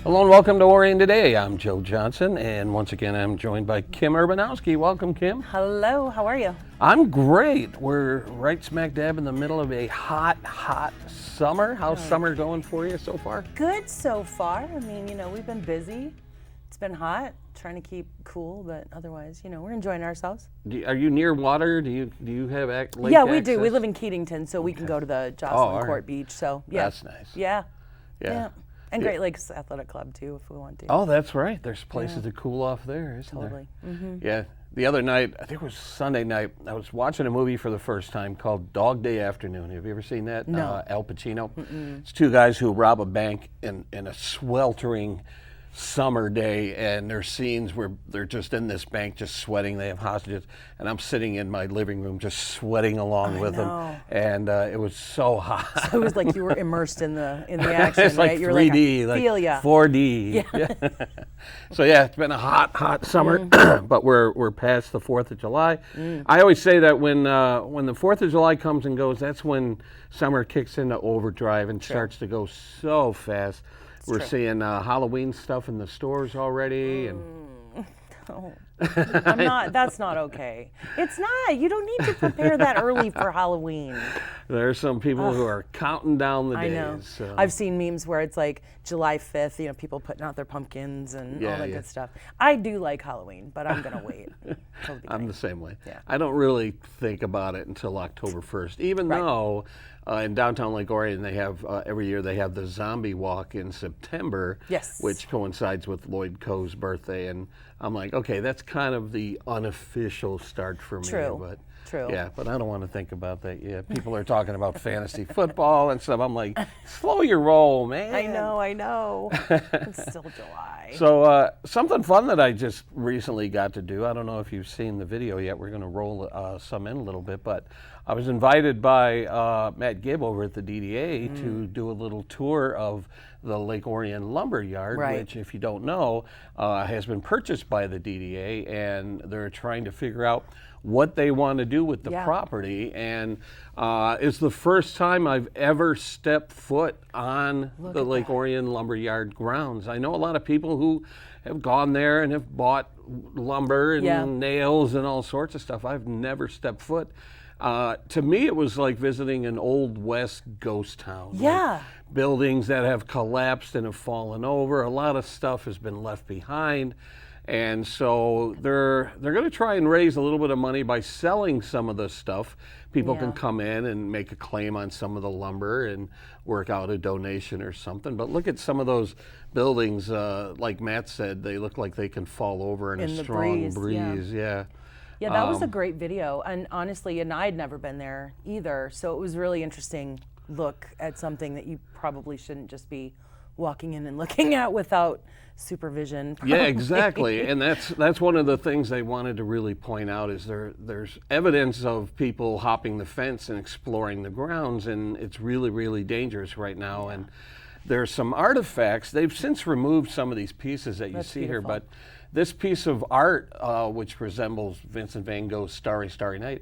Hello and welcome to Orion Today. I'm Joe Johnson, and once again I'm joined by Kim Urbanowski. Welcome, Kim. Hello, how are you? I'm great. We're right smack dab in the middle of a hot summer. How's summer going for you so far? Good so far. I mean, we've been busy. It's been hot, trying to keep cool, but otherwise, we're enjoying ourselves. Are you near water? Do you have lake Yeah, we access? do. We live in Keatington, so we can go to the Jocelyn Court Beach. So yeah, That's nice. Yeah. And Yeah. Great Lakes Athletic Club too, if we want to. Oh, that's right. There's places to cool off there, isn't there? Totally. Mm-hmm. Yeah. The other night, I think it was Sunday night, I was watching a movie for the first time called Dog Day Afternoon. Have you ever seen that? No. Al Pacino. It's two guys who rob a bank in a sweltering summer day, and there's scenes where they're just in this bank just sweating. They have hostages, and I'm sitting in my living room just sweating along with them, and it was so hot. So it was like you were immersed in the action, It's right? like You're 3D, like, I feel ya. 4D. Yeah. So yeah, it's been a hot summer, but we're past the 4th of July. I always say that when the 4th of July comes and goes, that's when summer kicks into overdrive and starts to go so fast. We're seeing Halloween stuff in the stores already, and Oh, that's not okay. It's not. You don't need to prepare that early for Halloween. there are some people who are counting down the days. I know. So. I've seen memes where it's like July 5th, people putting out their pumpkins and all that Yeah. good stuff. I do like Halloween, but I'm going to wait. I'm the same way. Yeah. I don't really think about it until October 1st, even though in downtown Lake Orion they have every year they have the zombie walk in September, Yes. which coincides with Lloyd Coe's birthday, and I'm like, okay, that's kind of the unofficial start for me. True. But True. yeah, but I don't want to think about that yet. People are talking about fantasy football and stuff. I'm like, slow your roll, man. I know. It's still July. So something fun that I just recently got to do, I don't know if you've seen the video yet, we're going to roll some in a little bit, but I was invited by Matt Gibb over at the DDA to do a little tour of the Lake Orion Lumber Yard, which, if you don't know, has been purchased by the DDA, and they're trying to figure out what they want to do with the property. And it's the first time I've ever stepped foot on the Lake Orion Lumber Yard grounds. I know a lot of people who have gone there and have bought lumber and nails and all sorts of stuff. I've never stepped foot. To me, it was like visiting an old West ghost town. Yeah. Like buildings that have collapsed and have fallen over. A lot of stuff has been left behind. And so they're going to try and raise a little bit of money by selling some of the stuff. People can come in and make a claim on some of the lumber and work out a donation or something. But look at some of those buildings, like Matt said, they look like they can fall over in a strong breeze. Yeah, that was a great video. And honestly, and I'd never been there either. So it was really interesting look at something that you probably shouldn't just be walking in and looking at without supervision. Probably. Yeah, exactly. And that's one of the things they wanted to really point out is there's evidence of people hopping the fence and exploring the grounds, and it's really, really dangerous right now. And there's some artifacts. They've since removed some of these pieces that you see here, but this piece of art, which resembles Vincent van Gogh's Starry, Starry Night,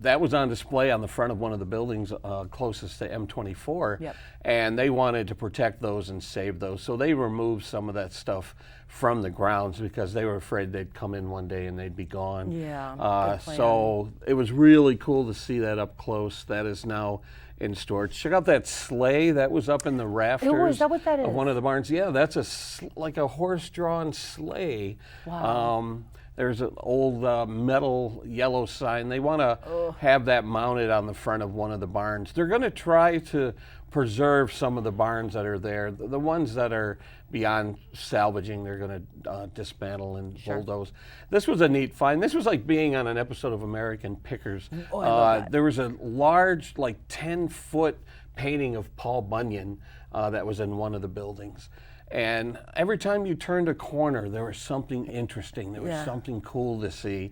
that was on display on the front of one of the buildings closest to M24, and they wanted to protect those and save those. So they removed some of that stuff from the grounds because they were afraid they'd come in one day and they'd be gone. Yeah, so it was really cool to see that up close. That is now in storage. Check out that sleigh that was up in the rafters is that what that is? of one of the barns. Yeah, that's like a horse-drawn sleigh. Wow. There's an old metal yellow sign. They want to have that mounted on the front of one of the barns. They're going to try to preserve some of the barns that are there. The ones that are beyond salvaging, they're going to dismantle and bulldoze. This was a neat find. This was like being on an episode of American Pickers. I love that. There was a large, like 10-foot painting of Paul Bunyan that was in one of the buildings. And every time you turned a corner, there was something interesting. There was something cool to see.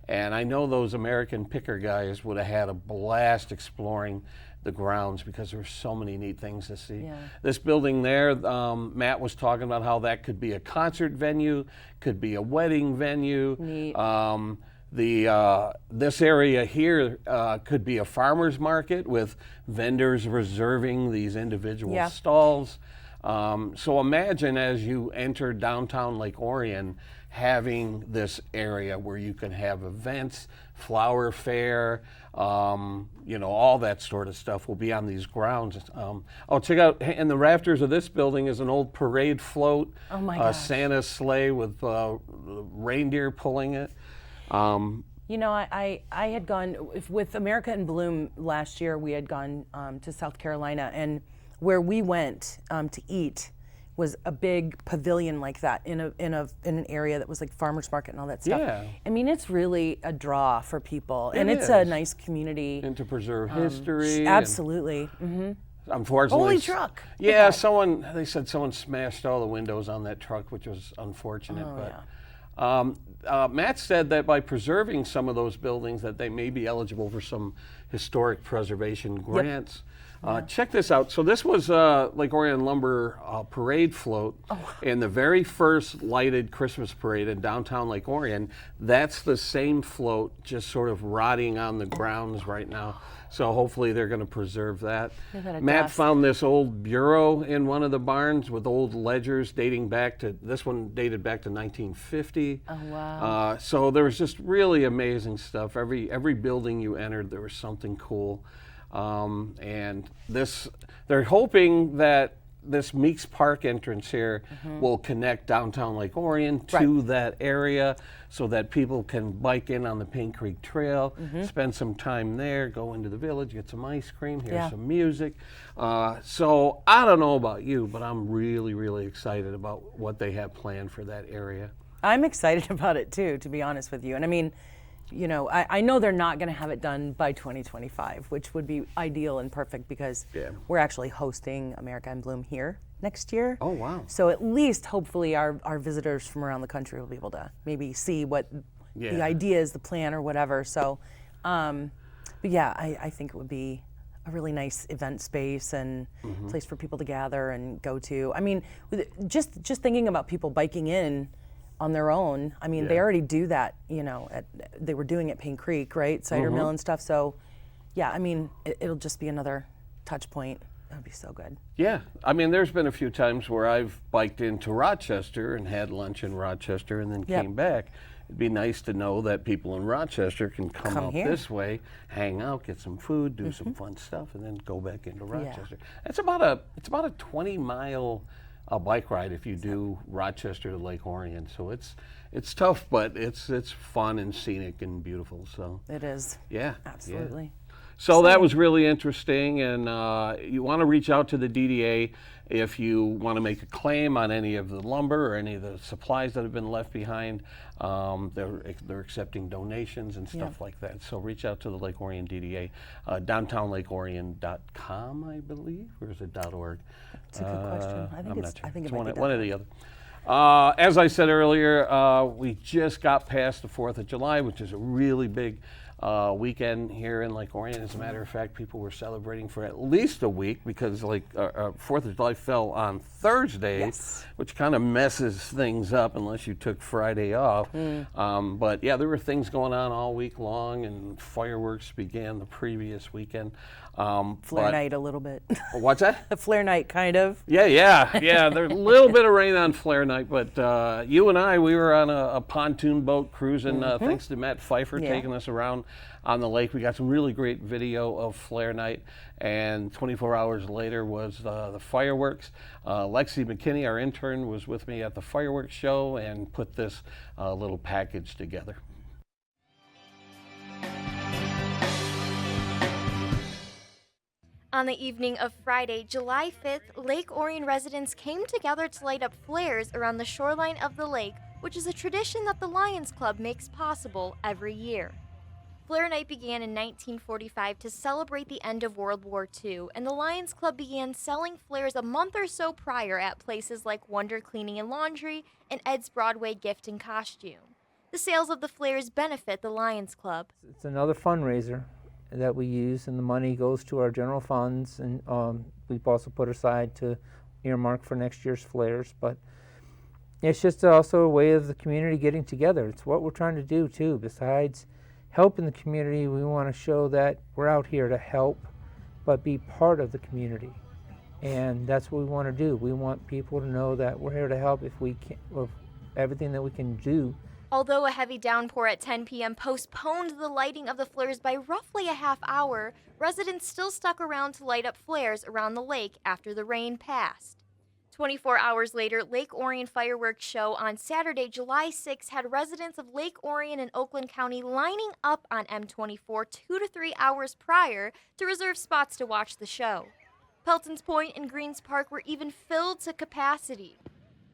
And I know those American Picker guys would have had a blast exploring the grounds because there were so many neat things to see. This building there, Matt was talking about how that could be a concert venue, could be a wedding venue. Neat. This area here could be a farmer's market with vendors reserving these individual stalls. So imagine as you enter downtown Lake Orion, having this area where you can have events, flower fair, you know, all that sort of stuff will be on these grounds. Oh, check out, in the rafters of this building is an old parade float, Oh my a gosh. Santa sleigh with reindeer pulling it. You know, I had gone with America in Bloom last year. We had gone to South Carolina, and where we went to eat was a big pavilion like that in an area that was like farmers market and all that stuff. Yeah. I mean, it's really a draw for people, and It it's a is. nice community. And to preserve history. and Absolutely. Unfortunately. Holy truck. Yeah, they said someone smashed all the windows on that truck, which was unfortunate. Matt said that by preserving some of those buildings that they may be eligible for some historic preservation grants. Check this out. So this was Lake Orion Lumber parade float in the very first lighted Christmas parade in downtown Lake Orion. That's the same float, just sort of rotting on the grounds right now. So hopefully they're going to preserve that. Matt found this old bureau in one of the barns with old ledgers dating back to, this one dated back to 1950. Oh, wow. So there was just really amazing stuff. Every building you entered, there was something cool. And they're hoping that this Meeks Park entrance here will connect downtown Lake Orion to that area so that people can bike in on the Paint Creek Trail, spend some time there, go into the village, get some ice cream, hear some music. So I don't know about you, but I'm really, really excited about what they have planned for that area. I'm excited about it too, to be honest with you. And I mean, you know, I know they're not going to have it done by 2025, which would be ideal and perfect because we're actually hosting America in Bloom here next year. Oh, wow. So at least, hopefully, our visitors from around the country will be able to maybe see what the idea is, the plan or whatever. So, but yeah, I think it would be a really nice event space and place for people to gather and go to. I mean, just thinking about people biking in on their own. I mean, they already do that, you know, they were doing it at Paint Creek, right? Cider Mill and stuff. So, yeah, I mean, it'll just be another touch point. That would be so good. Yeah, I mean, there's been a few times where I've biked into Rochester and had lunch in Rochester and then came back. It'd be nice to know that people in Rochester can come out here. this way, hang out, get some food, do some fun stuff, and then go back into Rochester. It's about a 20-mile bike ride if you do Rochester to Lake Orion. So it's tough, but it's fun and scenic and beautiful. So It is. yeah, Absolutely. yeah. So that was really interesting, and you want to reach out to the DDA if you want to make a claim on any of the lumber or any of the supplies that have been left behind. They're accepting donations and stuff like that. So reach out to the Lake Orion DDA, downtownlakeorion.com, I believe, or is it .org? It's a good question. I think not sure. I think it It's might be one or the other. As I said earlier, we just got past the 4th of July, which is a really big weekend here in Lake Orion. As a matter of fact, people were celebrating for at least a week because like 4th of July fell on Thursday, which kind of messes things up unless you took Friday off. But yeah, there were things going on all week long, and fireworks began the previous weekend. Flare night a little bit. What's that? A flare night, kind of. Yeah. There's a little bit of rain on flare night, but you and I, we were on a pontoon boat cruising, thanks to Matt Pfeiffer taking us around on the lake. We got some really great video of flare night, and 24 hours later was the fireworks. Lexi McKinney, our intern, was with me at the fireworks show and put this little package together. On the evening of Friday, July 5th, Lake Orion residents came together to light up flares around the shoreline of the lake, which is a tradition that the Lions Club makes possible every year. Flare Night began in 1945 to celebrate the end of World War II, and the Lions Club began selling flares a month or so prior at places like Wonder Cleaning and Laundry and Ed's Broadway Gift and Costume. The sales of the flares benefit the Lions Club. It's another fundraiser that we use, and the money goes to our general funds, and we've also put aside to earmark for next year's flares. But it's just also a way of the community getting together. It's what we're trying to do too. Besides helping the community, we want to show that we're out here to help, but be part of the community. And that's what we want to do. We want people to know that we're here to help if we can, with everything that we can do. Although a heavy downpour at 10 p.m. postponed the lighting of the flares by roughly a half hour, residents still stuck around to light up flares around the lake after the rain passed. 24 hours later, Lake Orion fireworks show on Saturday, July 6, had residents of Lake Orion and Oakland County lining up on M24 2 to 3 hours prior to reserve spots to watch the show. Pelton's Point and Greens Park were even filled to capacity.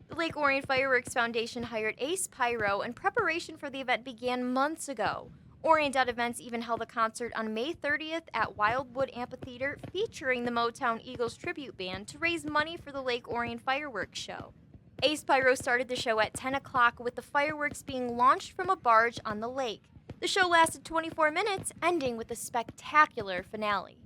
The Lake Orion Fireworks Foundation hired Ace Pyro, and preparation for the event began months ago. Orion Events even held a concert on May 30th at Wildwood Amphitheater featuring the Motown Eagles tribute band to raise money for the Lake Orion fireworks show. Ace Pyro started the show at 10 o'clock with the fireworks being launched from a barge on the lake. The show lasted 24 minutes, ending with a spectacular finale.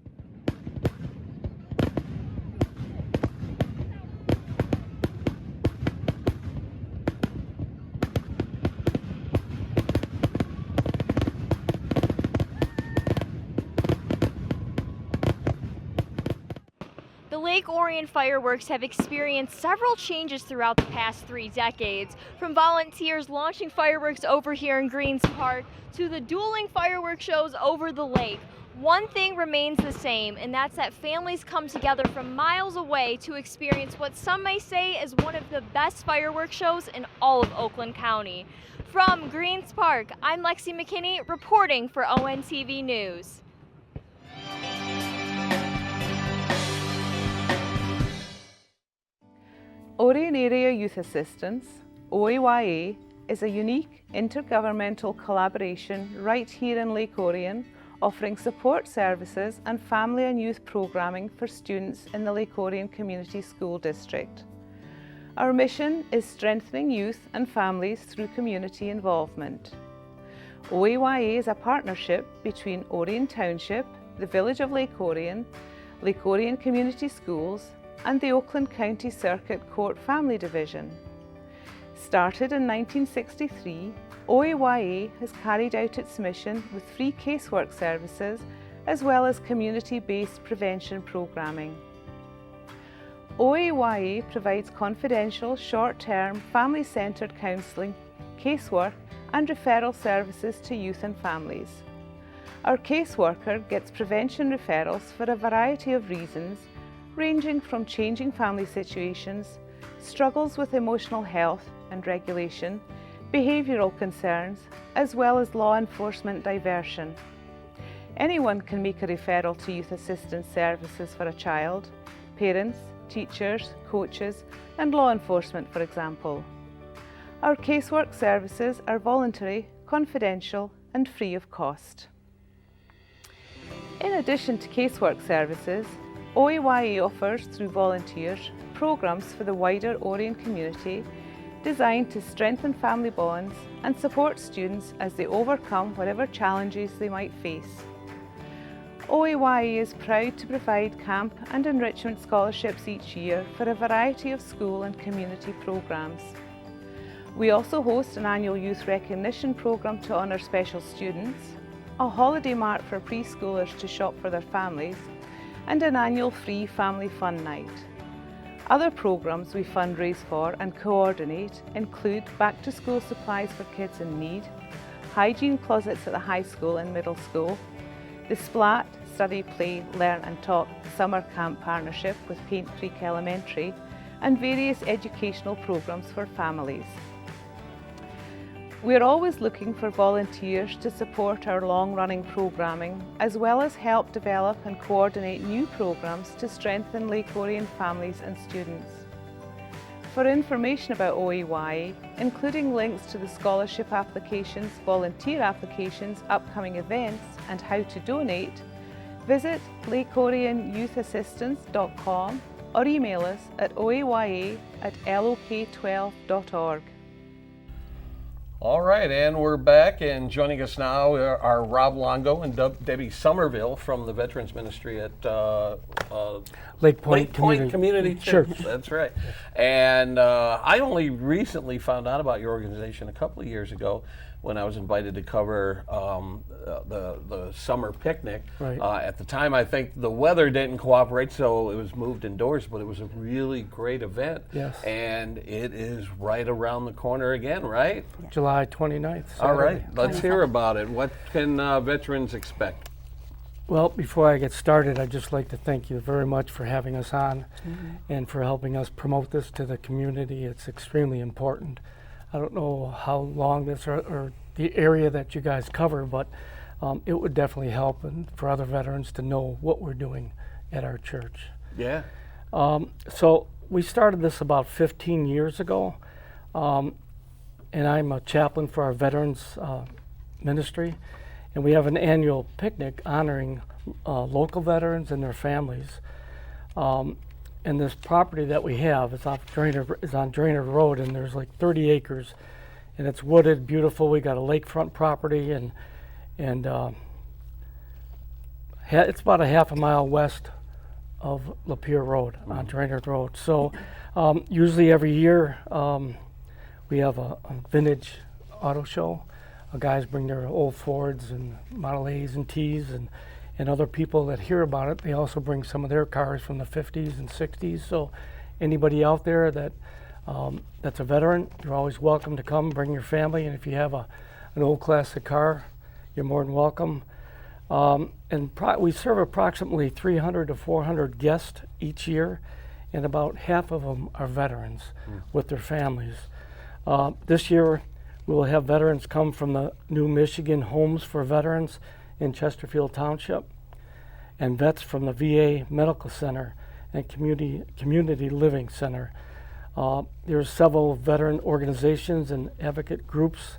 The Lake Orion fireworks have experienced several changes throughout the past 3 decades, from volunteers launching fireworks over here in Greens Park to the dueling fireworks shows over the lake. One thing remains the same, and that's that families come together from miles away to experience what some may say is one of the best fireworks shows in all of Oakland County. From Greens Park, I'm Lexi McKinney reporting for ONTV News. Orion Area Youth Assistance, OAYA, is a unique intergovernmental collaboration right here in Lake Orion, offering support services and family and youth programming for students in the Lake Orion Community School District. Our mission is strengthening youth and families through community involvement. OAYA is a partnership between Orion Township, the Village of Lake Orion Community Schools, and the Oakland County Circuit Court Family Division. Started in 1963, OAYA has carried out its mission with free casework services as well as community-based prevention programming. OAYA provides confidential, short-term, family-centred counselling, casework and referral services to youth and families. Our caseworker gets prevention referrals for a variety of reasons, ranging from changing family situations, struggles with emotional health and regulation, behavioural concerns, as well as law enforcement diversion. Anyone can make a referral to youth assistance services for a child, parents, teachers, coaches, and law enforcement, for example. Our casework services are voluntary, confidential, and free of cost. In addition to casework services, OAYA offers, through volunteers, programs for the wider Orion community designed to strengthen family bonds and support students as they overcome whatever challenges they might face. OAYA is proud to provide camp and enrichment scholarships each year for a variety of school and community programs. We also host an annual youth recognition program to honour special students, a holiday mart for preschoolers to shop for their families, and an annual free family fun night. Other programs we fundraise for and coordinate include back-to-school supplies for kids in need, hygiene closets at the high school and middle school, the SPLAT, Study, Play, Learn and Talk Summer Camp Partnership with Paint Creek Elementary, and various educational programs for families. We are always looking for volunteers to support our long-running programming, as well as help develop and coordinate new programs to strengthen Lake Orion families and students. For information about OAYA, including links to the scholarship applications, volunteer applications, upcoming events, and how to donate, visit lakeorionyouth.assistance.com or email us at oaya@lok12.org. All right, and we're back, and joining us now are Rob Longo and Debbie Somerville from the Veterans Ministry at LakePoint Community Church. That's right. And I only recently found out about your organization a couple of years ago when I was invited to cover the summer picnic. Right. At the time, I think the weather didn't cooperate, so it was moved indoors, but it was a really great event. Yes. And it is right around the corner again, right? July 29th. All right, Saturday. let's hear about it. What can veterans expect? Well, before I get started, I'd just like to thank you very much for having us on and for helping us promote this to the community. It's extremely important. I don't know how long this or the area that you guys cover, but it would definitely help and for other veterans to know what we're doing at our church. Yeah. So we started this about 15 years ago, and I'm a chaplain for our veterans ministry, and we have an annual picnic honoring local veterans and their families. And this property that we have is on Drainer Road, and there's like 30 acres, and it's wooded, beautiful. We got a lakefront property, and it's about a half a mile west of Lapeer Road on Drainer Road. So usually every year we have a vintage auto show. Guys bring their old Fords and Model A's and T's, and other people that hear about it, they also bring some of their cars from the 50s and 60s. So anybody out there that's a veteran, you're always welcome to come, bring your family, and if you have an old classic car, you're more than welcome. We serve approximately 300 to 400 guests each year, and about half of them are veterans with their families. This year, we will have veterans come from the New Michigan Homes for Veterans in Chesterfield Township, and vets from the VA Medical Center and Community Living Center. There's several veteran organizations and advocate groups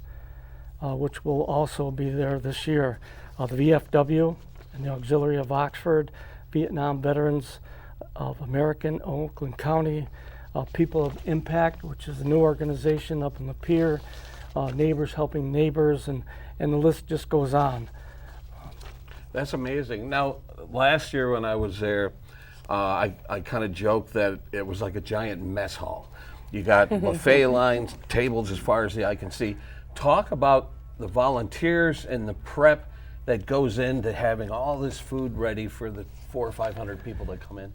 which will also be there this year. The VFW and the Auxiliary of Oxford, Vietnam Veterans of American Oakland County, People of Impact, which is a new organization up in Lapeer, Neighbors Helping Neighbors, and the list just goes on. That's amazing. Now, last year when I was there, I kind of joked that it was like a giant mess hall. You got buffet lines, tables as far as the eye can see. Talk about the volunteers and the prep that goes into having all this food ready for the 400 or 500 people that come in.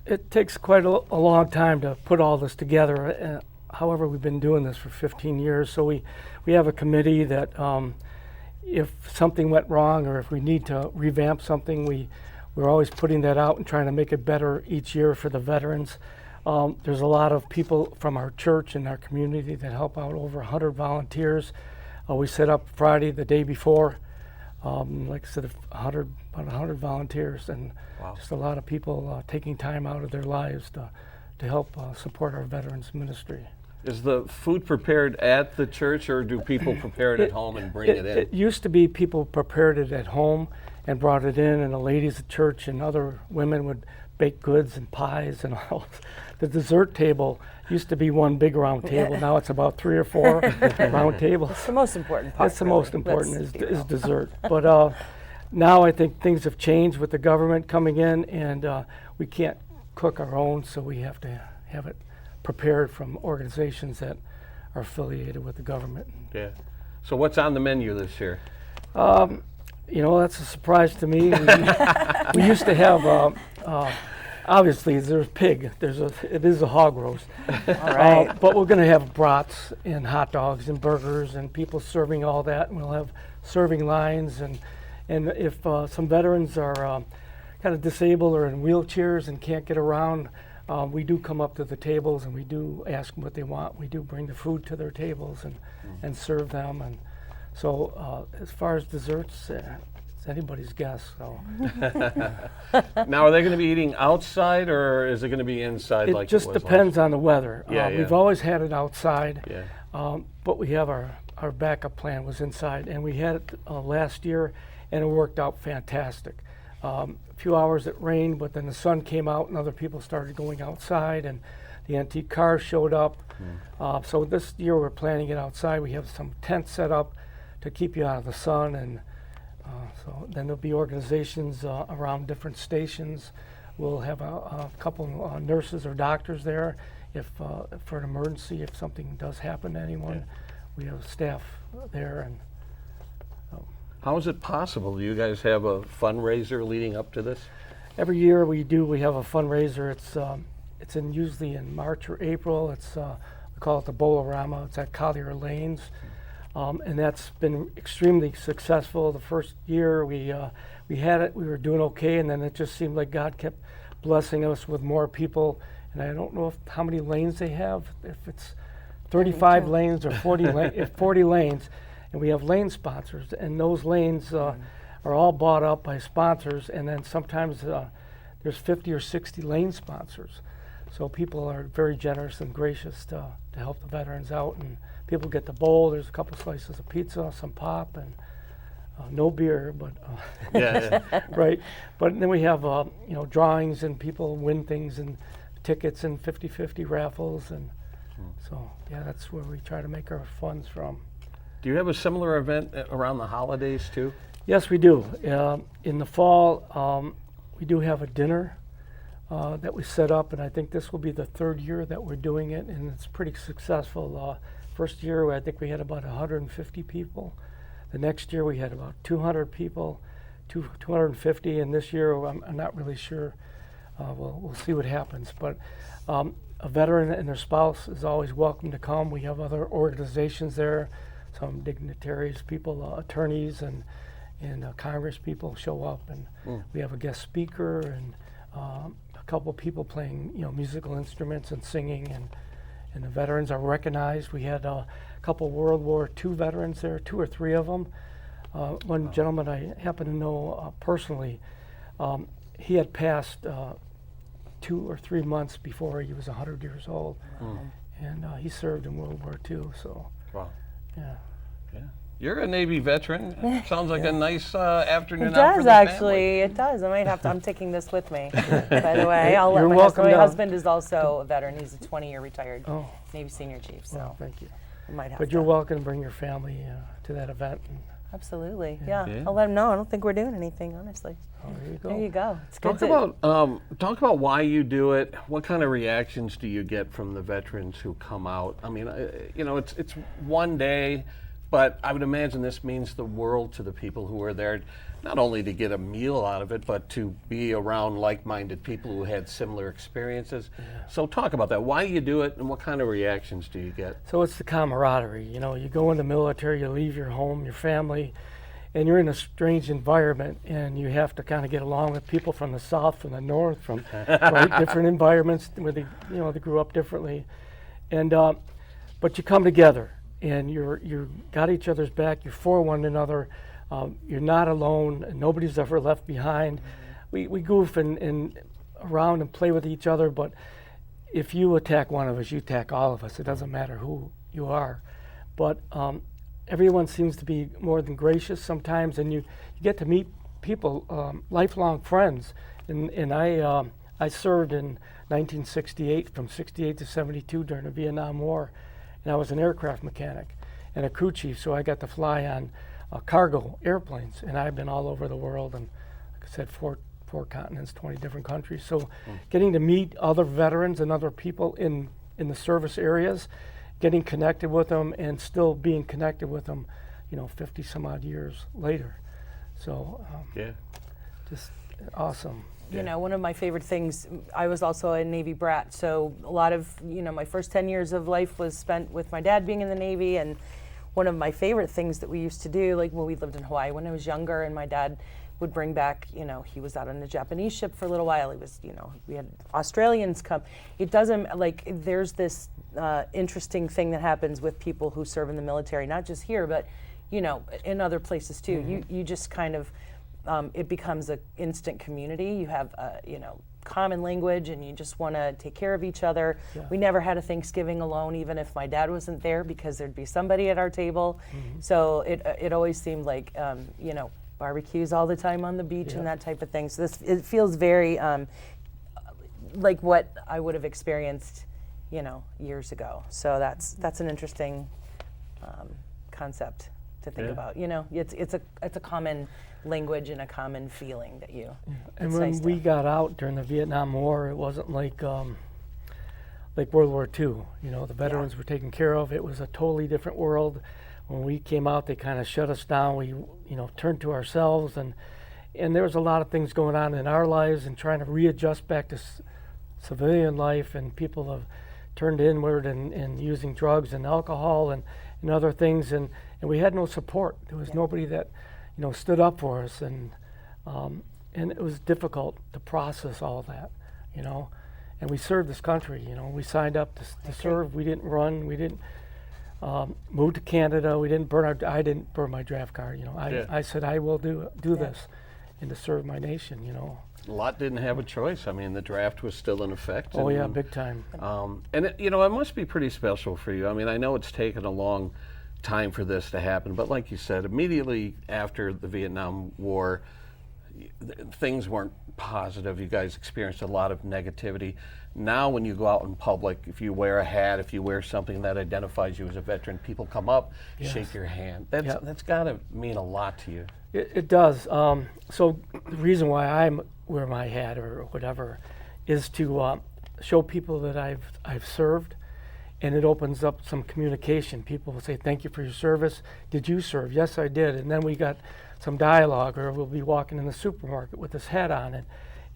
It takes quite a long time to put all this together. However, we've been doing this for 15 years, so we have a committee that if something went wrong or if we need to revamp something, we're always putting that out and trying to make it better each year for the veterans. There's a lot of people from our church and our community that help out, over 100 volunteers. We set up Friday the day before, like I said, about 100 volunteers, and just a lot of people taking time out of their lives to help support our veterans ministry. Is the food prepared at the church, or do people prepare it at home and bring it in? It used to be people prepared it at home and brought it in, and the ladies at church and other women would bake goods and pies and all. The dessert table used to be one big round table. Now it's about 3 or 4 round tables. It's the most important part. That's the most important is dessert. But now I think things have changed with the government coming in, and we can't cook our own, so we have to have it prepared from organizations that are affiliated with the government. Yeah. So what's on the menu this year? That's a surprise to me. We used to have, obviously, there's pig. It is a hog roast. All right. But we're going to have brats and hot dogs and burgers and people serving all that. And we'll have serving lines. And if some veterans are kind of disabled or in wheelchairs and can't get around, we do come up to the tables and we do ask them what they want. We do bring the food to their tables and serve them. And so as far as desserts, it's anybody's guess. So. Now, are they going to be eating outside, or is it going to be inside? It like just it was depends last on the weather. Yeah, We've always had it outside, year? but we have our backup plan was inside, and we had it last year, and it worked out fantastic. A few hours it rained, but then the sun came out and other people started going outside, and The antique cars showed up. So this year we're planning it outside. We have some tents set up to keep you out of the sun, and so then there'll be organizations around different stations. We'll have a couple nurses or doctors there if for an emergency, if something does happen to anyone. We have staff there. And How is it possible? Do you guys have a fundraiser leading up to this? every year we have a fundraiser. It's usually in March or April. We call it the Bowl-O-Rama. It's at Collier Lanes. And that's been extremely successful. The first year we had it, we were doing okay, and then it just seemed like God kept blessing us with more people. And I don't know how many lanes they have, if it's 35 lanes or 40 lanes, and we have lane sponsors, and those lanes are all bought up by sponsors, and then sometimes there's 50 or 60 lane sponsors. So people are very generous and gracious to help the veterans out, and people get the bowl. There's a couple slices of pizza, some pop, and no beer, but right. But then we have drawings, and people win things and tickets and 50-50 raffles, and so that's where we try to make our funds from. Do you have a similar event around the holidays too? Yes, we do. In the fall, we do have a dinner that we set up, and I think this will be the third year that we're doing it, and it's pretty successful. First year, I think we had about 150 people. The next year, we had about 200 people, 250, and this year, I'm not really sure. We'll see what happens. But a veteran and their spouse is always welcome to come. We have other organizations there, some dignitaries, people, attorneys, and Congress people show up, and we have a guest speaker and a couple people playing musical instruments and singing, and the veterans are recognized. We had a couple World War II veterans there, 2 or 3 of them. One gentleman I happen to know personally, he had passed 2 or 3 months before he was 100 years old, and he served in World War II. So, yeah. You're a Navy veteran. Sounds like a nice afternoon It out for does the actually. family. It does. I might have to. I'm taking this with me. By the way, I'll let You're my welcome husband. My to- husband is also a veteran. He's a 20-year retired Navy senior chief. So Well, thank you. I might have But to. you're welcome to bring your family to that event. And, Absolutely. Yeah. Yeah. I'll let him know. I don't think we're doing anything, honestly. there you go. There you go. It's good Talk about why you do it. What kind of reactions do you get from the veterans who come out? I mean, it's one day, but I would imagine this means the world to the people who are there, not only to get a meal out of it, but to be around like-minded people who had similar experiences. So talk about that. Why do you do it, and what kind of reactions do you get? So it's the camaraderie. You go in the military, you leave your home, your family, and you're in a strange environment, and you have to kind of get along with people from the south, from the north, from different environments where they grew up differently, and but you come together, and you got each other's back. You're for one another. You're not alone. And nobody's ever left behind. We goof and around and play with each other, but if you attack one of us, you attack all of us. It doesn't matter who you are, but everyone seems to be more than gracious sometimes, and you get to meet people, lifelong friends. And I served in 1968, from 68 to 72 during the Vietnam War, and I was an aircraft mechanic and a crew chief, so I got to fly on cargo airplanes, and I've been all over the world, and like I said, four continents, 20 different countries. So getting to meet other veterans and other people in the service areas, getting connected with them, and still being connected with them, 50 some odd years later. So just awesome. One of my favorite things, I was also a Navy brat, so a lot of, my first 10 years of life was spent with my dad being in the Navy, and one of my favorite things that we used to do, we lived in Hawaii when I was younger, and my dad would bring back, he was out on the Japanese ship for a little while. He was, we had Australians come. It doesn't, there's this interesting thing that happens with people who serve in the military, not just here, but, in other places too. You just kind of, it becomes an instant community. You have, common language, and you just want to take care of each other. Yeah. We never had a Thanksgiving alone, even if my dad wasn't there, because thered be somebody at our table. So it always seemed like, barbecues all the time on the beach and that type of thing. So it feels very like what I would have experienced years ago. So that's an interesting concept to think about. It's a common language and a common feeling that you. And when we got out during the Vietnam War, it wasn't like World War II. The veterans were taken care of. It was a totally different world. When we came out, they kind of shut us down. We, turned to ourselves, and there was a lot of things going on in our lives and trying to readjust back to civilian life, and people have turned inward and using drugs and alcohol and other things, and we had no support. There was nobody that stood up for us, and it was difficult to process all of that, and we served this country. We signed up to serve. We didn't run. We didn't move to Canada. We didn't I didn't burn my draft card. I said I will do this, and to serve my nation. A lot didn't have a choice. I mean, the draft was still in effect. Oh yeah, big time. And it must be pretty special for you. I mean, I know it's taken a long time for this to happen, but like you said, immediately after the Vietnam War, things weren't positive. You guys experienced a lot of negativity. Now when you go out in public, if you wear a hat, if you wear something that identifies you as a veteran, people come up, shake your hand. That's got to mean a lot to you. It does. So the reason why I wear my hat or whatever is to show people that I've served, and it opens up some communication. People will say, "Thank you for your service. Did you serve?" "Yes, I did." And then we got some dialogue, or we'll be walking in the supermarket with this hat on,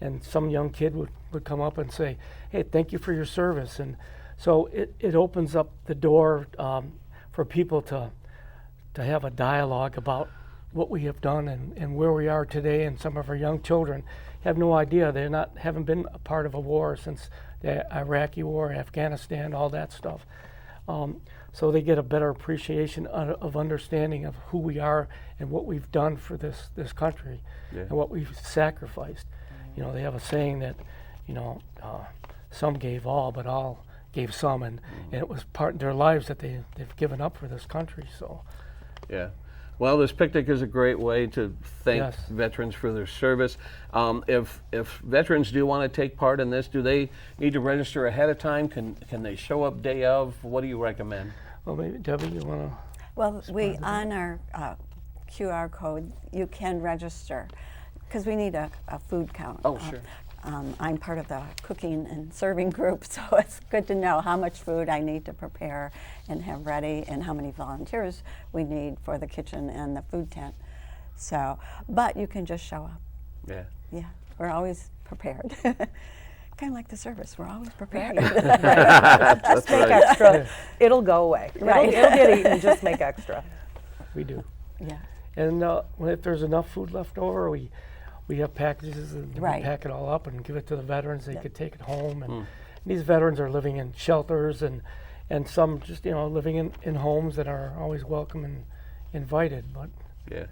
and some young kid would come up and say, "Hey, thank you for your service." And so it opens up the door for people to have a dialogue about what we have done and where we are today. And some of our young children have no idea. Haven't been a part of a war since the Iraqi war, Afghanistan, all that stuff. So they get a better appreciation of understanding of who we are and what we've done for this country and what we've sacrificed. They have a saying that, some gave all, but all gave some, and it was part of their lives that they've given up for this country. So, yeah. Well, this picnic is a great way to thank veterans for their service. If veterans do want to take part in this, do they need to register ahead of time? Can they show up day of? What do you recommend? Well, maybe Debbie, you want to? Well, on our QR code, you can register because we need a food count. Oh, sure. I'm part of the cooking and serving group, so it's good to know how much food I need to prepare and have ready and how many volunteers we need for the kitchen and the food tent. So, but you can just show up. Yeah. Yeah, we're always prepared. Kind of like the service, we're always prepared. Just make extra. It'll go away. Right. It'll get eaten, just make extra. We do. Yeah. And if there's enough food left over, we have packages and we pack it all up and give it to the veterans. They could take it home. And these veterans are living in shelters and some just living in homes that are always welcome and invited. But yeah,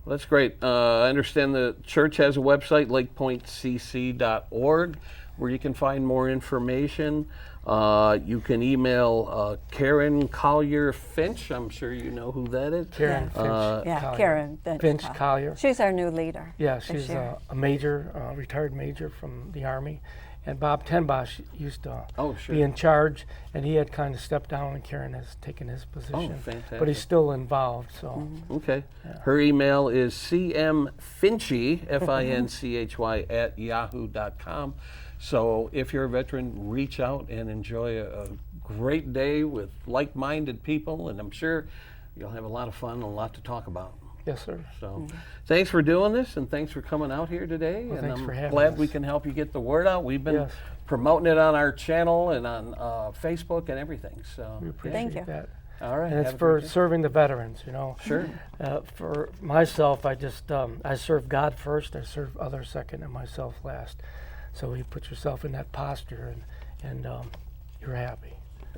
well, that's great. I understand the church has a website, lakepointcc.org, where you can find more information. You can email Karen Collier Finch. I'm sure you know who that is. Karen Finch. Yeah, Karen Finch Collier. She's our new leader. Yeah, she's a major, retired major from the Army. And Bob Tenbosch used to be in charge, and he had kind of stepped down, and Karen has taken his position. Oh, fantastic. But he's still involved, so. Okay. Yeah. Her email is cmfinchy, Finchy, @yahoo.com. So if you're a veteran, reach out and enjoy a great day with like-minded people, and I'm sure you'll have a lot of fun and a lot to talk about. Yes, sir. So thanks for doing this, and thanks for coming out here today. Well, and thanks I'm for having glad us. we can help you get the word out. We've been promoting it on our channel and on Facebook and everything. So We appreciate that. All right. And it's for serving the veterans, Sure. For myself, I just I serve God first, I serve others second, and myself last. So you put yourself in that posture, and you're happy.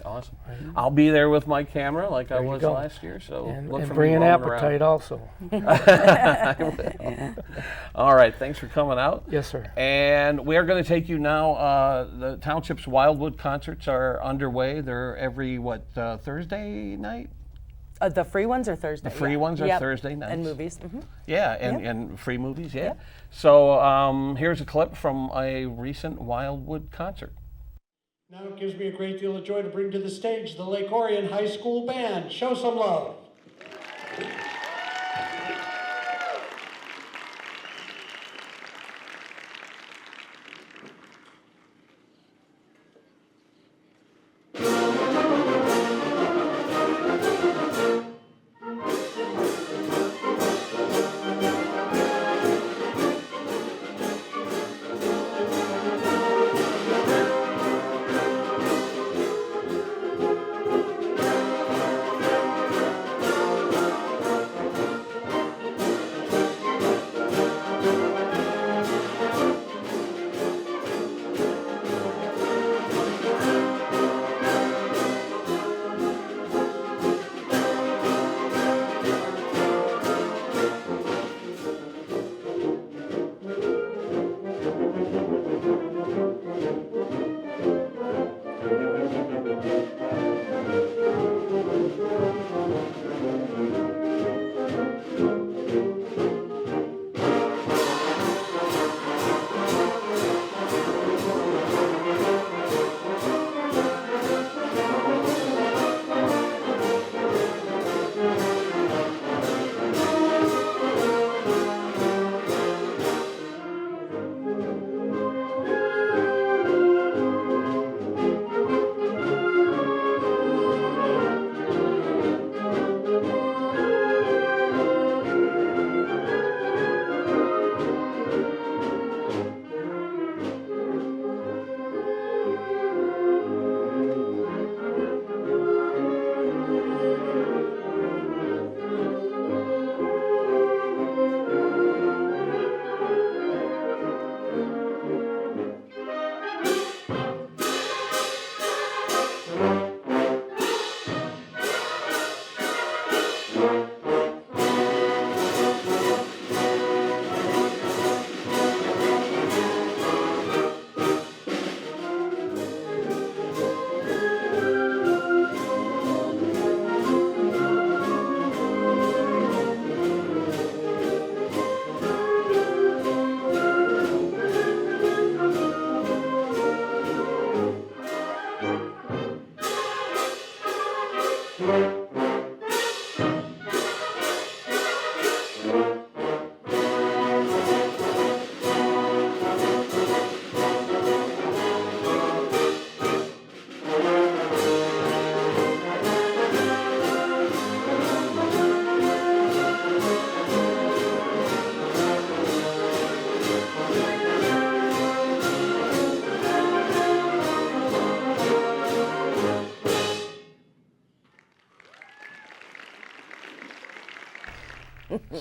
Awesome. Right. I'll be there with my camera like I was last year. So and look for bring me an appetite around. also. All right. Thanks for coming out. Yes, sir. And we are going to take you now. The Township's Wildwood concerts are underway. They're every Thursday night. The free ones are Thursday. The free ones are Thursday nights. And movies. Yeah, and free movies, So here's a clip from a recent Wildwood concert. Now it gives me a great deal of joy to bring to the stage the Lake Orion High School Band. Show some love.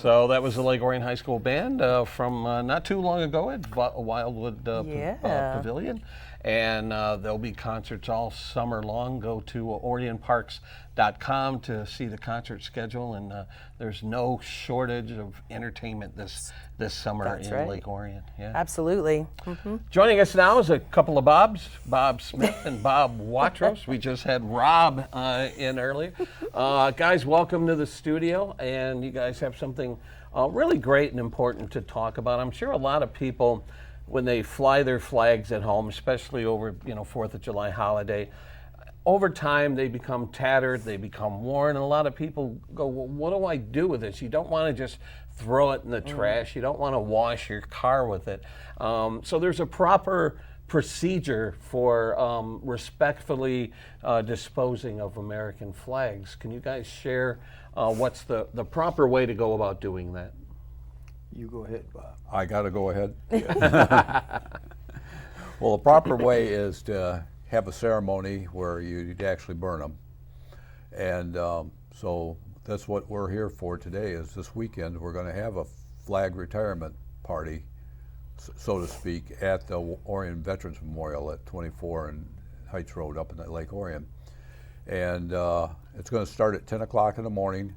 So that was the Lake Orion High School Band from not too long ago at Wildwood Pavilion. And there'll be concerts all summer long. Go to orionparks.com to see the concert schedule. And there's no shortage of entertainment this summer in Lake Orion. Yeah. Absolutely. Joining us now is a couple of Bobs, Bob Smith and Bob Watros. We just had Rob in earlier. Guys, welcome to the studio. And you guys have something really great and important to talk about. I'm sure a lot of people, when they fly their flags at home, especially over 4th of July holiday, over time they become tattered, they become worn, and a lot of people go, well, what do I do with this? You don't want to just throw it in the trash. You don't want to wash your car with it. So there's a proper procedure for respectfully disposing of American flags. Can you guys share what's the proper way to go about doing that? You go ahead, Bob. I got to go ahead? Well, the proper way is to have a ceremony where you'd actually burn them. And so that's what we're here for today, is this weekend we're going to have a flag retirement party, so to speak, at the Orion Veterans Memorial at 24 and Heights Road up in Lake Orion. And it's going to start at 10 o'clock in the morning.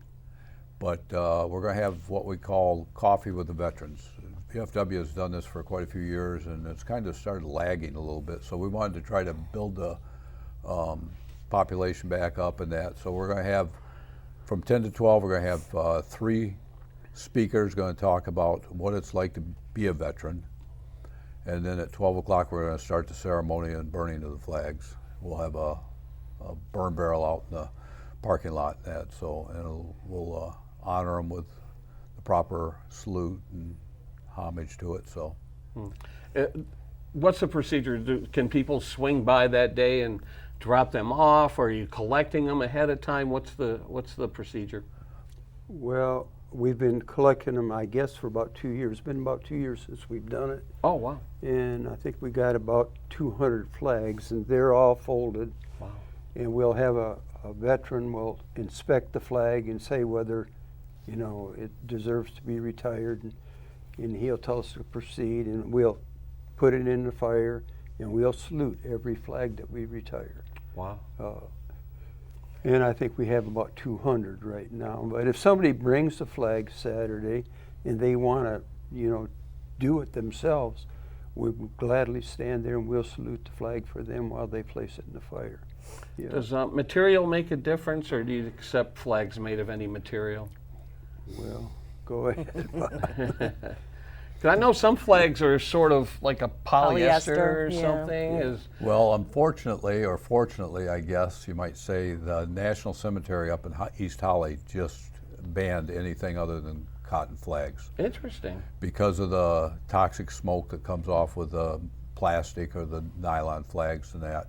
But we're going to have what we call coffee with the veterans. VFW has done this for quite a few years, and it's kind of started lagging a little bit. So we wanted to try to build the population back up in that. So we're going to have, from 10 to 12, we're going to have 3 speakers going to talk about what it's like to be a veteran. And then at 12 o'clock, we're going to start the ceremony and burning of the flags. we'll have a burn barrel out in the parking lot. And that so, and we'll honor them with the proper salute and homage to it. So, what's the procedure? Can people swing by that day and drop them off? Or are you collecting them ahead of time? What's the procedure? Well, we've been collecting them, I guess, for about 2 years. It's been about 2 years since we've done it. Oh, wow. And I think we got about 200 flags, and they're all folded. Wow. And we'll have a veteran will inspect the flag and say whether, you know, it deserves to be retired, and he'll tell us to proceed, and we'll put it in the fire, and we'll salute every flag that we retire. Wow. And I think we have about 200 right now. But if somebody brings the flag Saturday and they want to, you know, do it themselves, we will gladly stand there and we'll salute the flag for them while they place it in the fire. Yeah. Does material make a difference, or do you accept flags made of any material? Well, go ahead. 'Cause I know some flags are sort of like a polyester or Polyester, yeah. something. well, unfortunately, or fortunately, I guess you might say, the National Cemetery up in East Holly just banned anything other than cotton flags Interesting. because of the toxic smoke that comes off with the plastic or the nylon flags and that.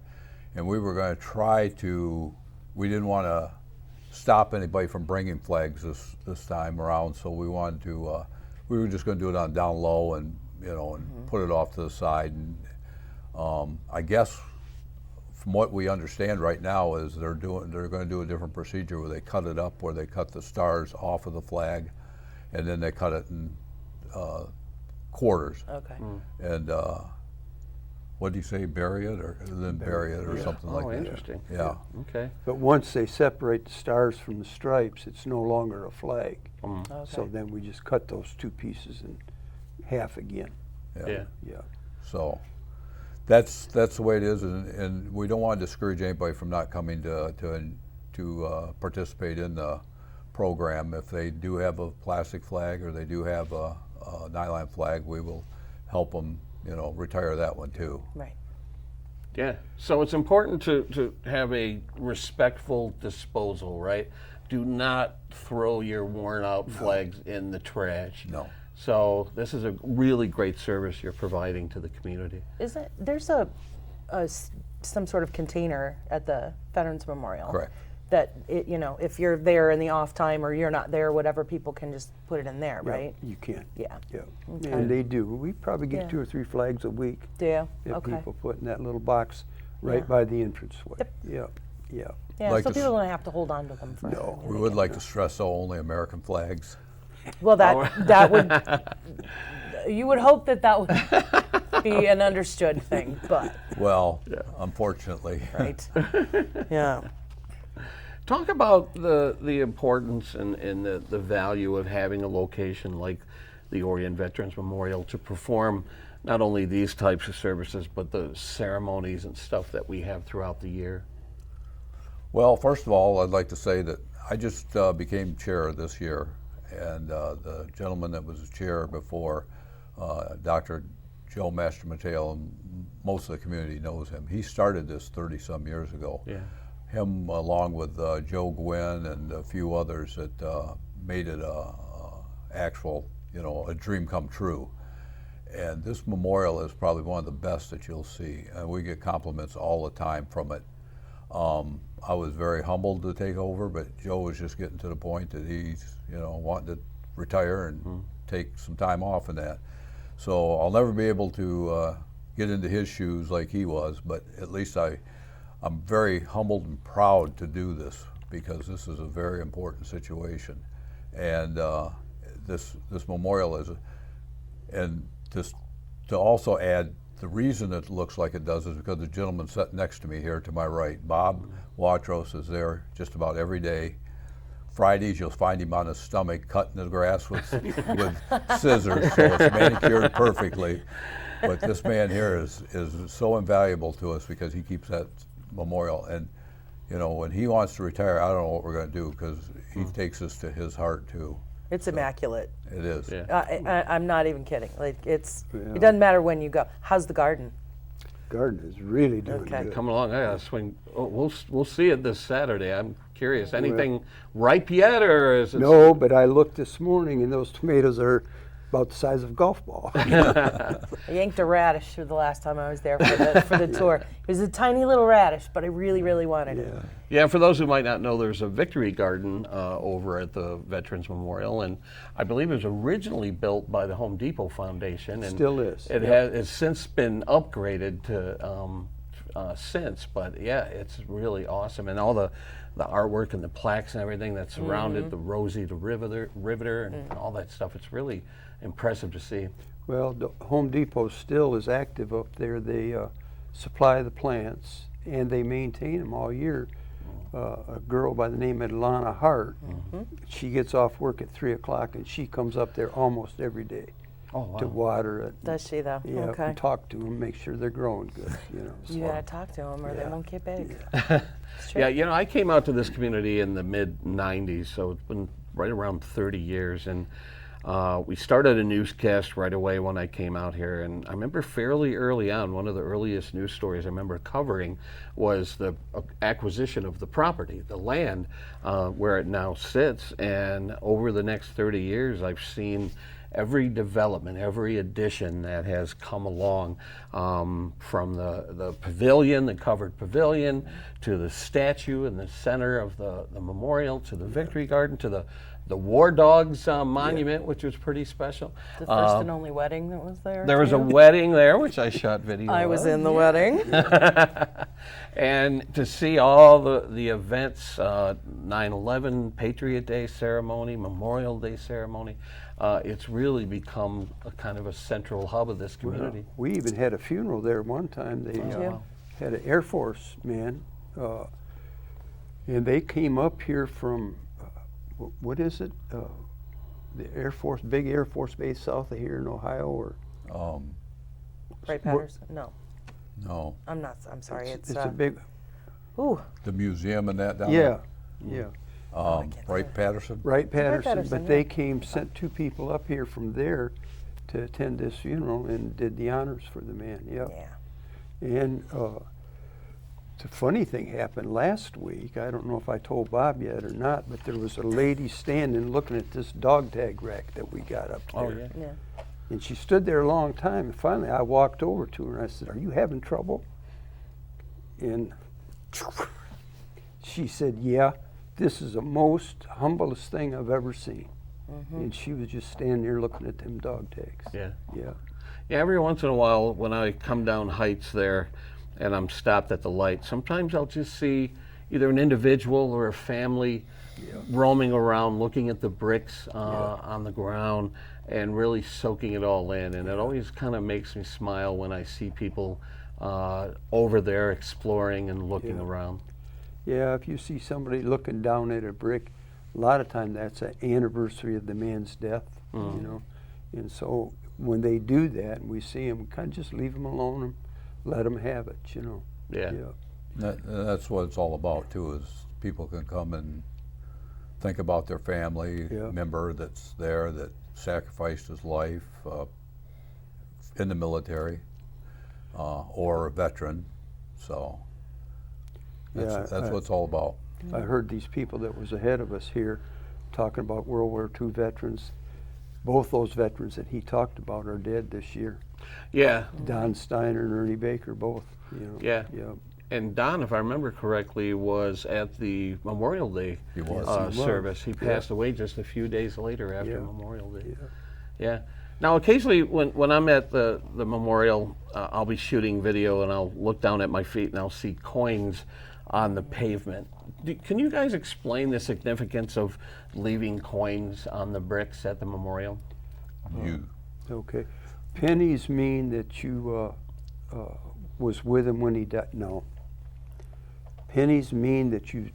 And we were going to try to, we didn't want to stop anybody from bringing flags this time around, so we wanted to, we were just going to do it on down low and, you know, and put it off to the side. And I guess from what we understand right now is they're going to do a different procedure where they cut it up, where they cut the stars off of the flag, and then they cut it in quarters. Okay. And what do you say, bury it, or then bury it, or something like Oh, that? interesting. Yeah. Okay. But once they separate the stars from the stripes, it's no longer a flag. Okay. So then we just cut those two pieces in half again. Yeah. Yeah. So that's the way it is, and we don't want to discourage anybody from not coming to participate in the program. If they do have a plastic flag or they do have a nylon flag, we will help them, you know, retire that one too. Right. Yeah. So it's important to have a respectful disposal, right? Do not throw your worn out flags in the trash. No. So this is a really great service you're providing to the community. There's some sort of container at the Veterans Memorial. Correct. That you know, if you're there in the off time or you're not there, whatever, people can just put it in there, Yeah, right? you can. Yeah. Yeah. Okay. And they do. We probably get Yeah. 2 or 3 flags a week Do you? that Okay. people put in that little box right Yeah. by the entranceway. Yep. Yeah. Yeah. Yeah. Like So to people don't have to hold on to them for. No. We would like to stress, though, only American flags. Well, that would. You would hope that would be an understood thing, but Well, unfortunately. right. Yeah. Talk about the importance and the value of having a location like the Orion Veterans Memorial to perform not only these types of services, but the ceremonies and stuff that we have throughout the year. Well, first of all, I'd like to say that I just became chair this year, and the gentleman that was chair before, Dr. Joe Mateo, and most of the community knows him. He started this 30-some years ago. Yeah. Him, along with Joe Gwynn and a few others, that made it actual, you know, a dream come true. And this memorial is probably one of the best that you'll see, and we get compliments all the time from it. I was very humbled to take over, but Joe was just getting to the point that he's, you know, wanting to retire and take some time off and that. So I'll never be able to get into his shoes like he was, but at least I'm very humbled and proud to do this, because this is a very important situation. And this memorial is, and just to also add, the reason it looks like it does is because the gentleman sitting next to me here to my right, Bob Watros, is there just about every day. Fridays you'll find him on his stomach cutting the grass with scissors, so it's manicured perfectly. But this man here is so invaluable to us because he keeps that memorial. And you know, when he wants to retire, I don't know what we're going to do, because he takes us to his heart too. It's immaculate. It is. Yeah. I'm not even kidding. Like it doesn't matter when you go. How's the garden? garden is really doing Okay. good. Come along, I gotta swing. Oh, we'll see it this Saturday. I'm curious. Anything ripe yet, or is it? No, but I looked this morning and those tomatoes are about the size of a golf ball. I yanked a radish through the last time I was there for the tour. It was a tiny little radish, but I really, really wanted it. Yeah, for those who might not know, there's a victory garden over at the Veterans Memorial, and I believe it was originally built by the Home Depot Foundation. And Still is. It's since been upgraded to since, but yeah, it's really awesome, and all the artwork and the plaques and everything that surrounded the Rosie the Riveter and all that stuff. It's really impressive to see. Well, the Home Depot still is active up there. They supply the plants and they maintain them all year. A girl by the name of Lana Hart, she gets off work at 3 o'clock and she comes up there almost every day to water it. Does she though? Yeah, Okay. and talk to them, make sure they're growing good. You gotta talk to them or they won't get big. Yeah, you know, I came out to this community in the mid-'90s, so it's been right around 30 years, and we started a newscast right away when I came out here, and I remember fairly early on, one of the earliest news stories I remember covering was the acquisition of the property, the land, where it now sits, and over the next 30 years I've seen every development, every addition that has come along, from the pavilion, the covered pavilion, to the statue in the center of the memorial, to the Victory Garden, to the War Dogs monument, which was pretty special. The first and only wedding that was there. There was a too. wedding there, which I shot video I of. was in the wedding. And to see all the events, 9/11 Patriot Day ceremony, Memorial Day ceremony, it's really become a kind of a central hub of this community. We even had a funeral there one time. They had an Air Force man, and they came up here from, what is it? The Air Force, big Air Force base south of here in Ohio, or Right, Patterson? No, no, I'm not. I'm sorry. It's a big. ooh, the museum and that down Yeah, there? yeah. Right, Patterson? Right, Patterson. Patterson, But they came, sent 2 people up here from there to attend this funeral and did the honors for the man. Yep. yeah. And the funny thing happened last week. I don't know if I told Bob yet or not, but there was a lady standing looking at this dog tag rack that we got up there. Oh, yeah. Yeah. And she stood there a long time, and finally I walked over to her and I said, "Are you having trouble?" And she said, "Yeah, this is the most humblest thing I've ever seen." And she was just standing there looking at them dog tags. Yeah. Yeah. Yeah, every once in a while when I come down Heights there and I'm stopped at the light, sometimes I'll just see either an individual or a family roaming around looking at the bricks on the ground and really soaking it all in. And it always kind of makes me smile when I see people over there exploring and looking around. Yeah, if you see somebody looking down at a brick, a lot of time that's an anniversary of the man's death, you know. And so when they do that and we see them, we kind of just leave them alone and let them have it, you know. Yeah. That's what it's all about too, is people can come and think about their family member that's there that sacrificed his life in the military or a veteran. So that's what it's all about. I heard these people that was ahead of us here talking about World War II veterans. Both those veterans that he talked about are dead this year. Yeah. Don Steiner and Ernie Baker, both. You know. Yeah. Yeah. And Don, if I remember correctly, was at the Memorial Day He was. service. He passed away just a few days later after Memorial Day. Yeah. Yeah. Now, occasionally when I'm at the memorial, I'll be shooting video and I'll look down at my feet and I'll see coins on the pavement. Can you guys explain the significance of leaving coins on the bricks at the memorial? Okay. Pennies mean that you was with him when he died. No. Pennies mean that you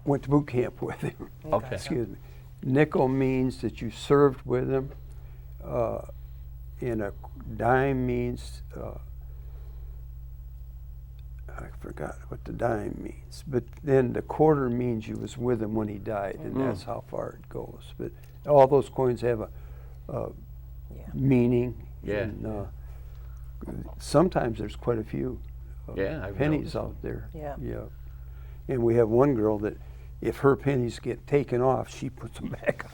went to boot camp with him. Okay. Excuse me. Nickel means that you served with him. And a dime means, I forgot what the dime means, but then the quarter means you was with him when he died, and that's how far it goes. But all those coins have a meaning. Yeah. And, sometimes there's quite a few Yeah, I've pennies noticed. out there. Yeah. Yeah. And we have one girl that if her pennies get taken off, she puts them back